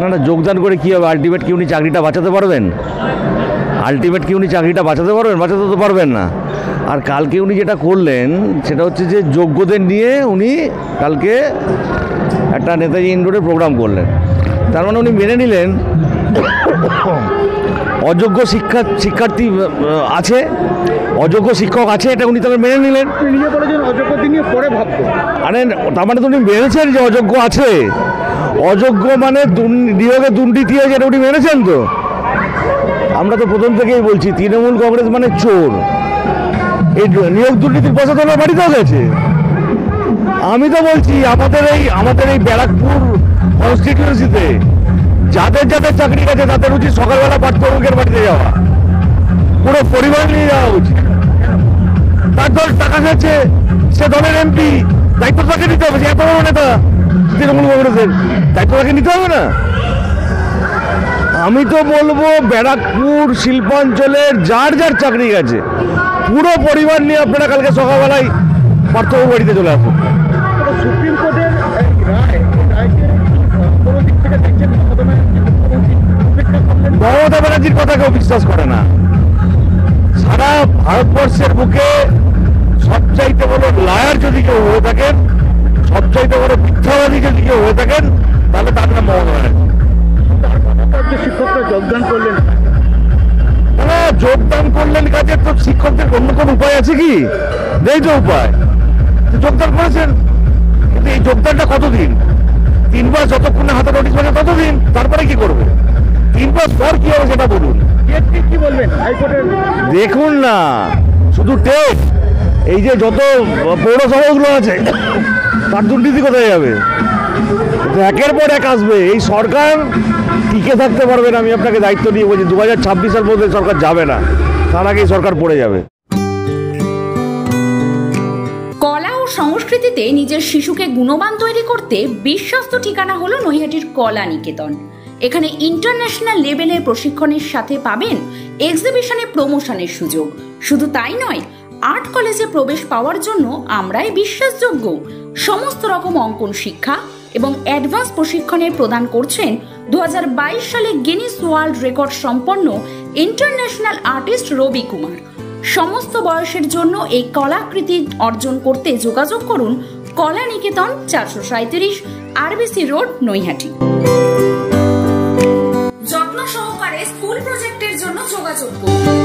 না না, যোগদান করে কী হবে? আলটিমেট কি উনি চাকরিটা বাঁচাতে পারবেন? আলটিমেট কি উনি চাকরিটা বাঁচাতে পারবেন? বাঁচাতে তো পারবেন না। আর কালকে উনি যেটা করলেন সেটা হচ্ছে যে যোগ্যদের নিয়ে উনি কালকে একটা নেতাজি ইন্ডোরে প্রোগ্রাম করলেন। তার মানে উনি মেনে নিলেন অযোগ্য শিক্ষার্থী আছে, অযোগ্য শিক্ষক আছে, এটা উনি তাহলে মেনে নিলেন। নিজে বলেছেন অযোগ্য নিয়ে পরে ভাববো। আরে তার মানে তো উনি মেনেছেন যে অযোগ্য আছে। অযোগ্য মানে নিয়োগে দুর্নীতি হয়েছে, এটা উনি মেনেছেন তো। আমরা তো প্রথম থেকেই বলছি তৃণমূল কংগ্রেস মানে চোর। এই নিয়োগ দুর্নীতির পয়সা তো আমার বাড়িতেও গেছে। আমি তো বলছি আমাদের এই ব্যারাকপুর কনস্টিটিউয়েন্সিতে যাদের চাকরি গেছে তাদের উচিত সকালবেলা পাঠ্যক্রমিকের বাড়িতে যাওয়া, পুরো পরিবার নিয়ে যাওয়া উচিত। তার দল টাকা খাচ্ছে, সে দলের এমপি, দায়িত্ব তাকে নিতে হবে। এত বড় নেতা তৃণমূল কংগ্রেসের, দায়িত্ব তাকে নিতে হবে না? আমি তো বলবো ব্যারাকপুর শিল্পাঞ্চলের যার চাকরি গেছে পুরো পরিবার নিয়ে আপনারা কালকে সকালবেলায় পার্থক্য বাড়িতে চলে আসুন। সুপ্রিম কোর্টের মমতা ব্যানার্জির কথা কেউ বিশ্বাস করে না। সারা ভারতবর্ষের বুকে সবচাইতে বড় লায়ার যদি কেউ হয়ে থাকেন, সবচাইতে বড় মিথ্যাবাদী যদি কেউ হয়ে থাকেন, তাহলে তার নাম মমতা ব্যানার্জি। শিক্ষকরা যোগদান করলেন, যোগদান করলেন কাজে, তো শিক্ষকদের অন্য কোন উপায় আছে কি? নেই তো উপায়। যোগদান করেছেন, কিন্তু এই যোগদানটা কতদিন? 3 মাস, যতক্ষণ না হাতে নোটিশ পাবে ততদিন। তারপরে কি করবে? 3 মাস পর কি হবে সেটা বলুন। কি বলবেন হাইকোর্টের? দেখুন না, শুধু টেট, এই যে যত পৌরসভাগুলো আছে তার দুর্নীতি কোথায় যাবে? একের পর এক আসবে। এই সরকার টিকে থাকতে পারবে না। আমি আপনাকে দায়িত্ব নিয়ে বলছি, 2026-এর মধ্যে সরকার যাবে না, তার আগেই সরকার পড়ে যাবে। কলা ও সংস্কৃতিতে নিজের শিশুকে গুণবান তৈরি করতে বিশ্বস্ত ঠিকানা হলো নৈহাটির কলা নিকেতন। এখানে ইন্টারন্যাশনাল লেভেলের প্রশিক্ষণের সাথে পাবেন এক্সিবিশনে প্রমোশনের সুযোগ। শুধু তাই নয়, আর্ট কলেজে প্রবেশ পাওয়ার জন্য আমরাই বিশ্বাসযোগ্য। সমস্ত রকম অঙ্কন শিক্ষা এবং অ্যাডভান্স প্রশিক্ষণের প্রদান করছেন 2022 সালে গিনিস ওয়ার্ল্ড রেকর্ড সম্পন্ন ইন্টারন্যাশনাল আর্টিস্ট রবি কুমার। সমস্ত বয়সের জন্য এই কলাকৃতি অর্জন করতে যোগাযোগ করুন কলা নিকেতন, 437 আরবিসি রোড, নৈহাটি। যত্ন সহকারে স্কুল প্রজেক্টের জন্য যোগাযোগ করুন।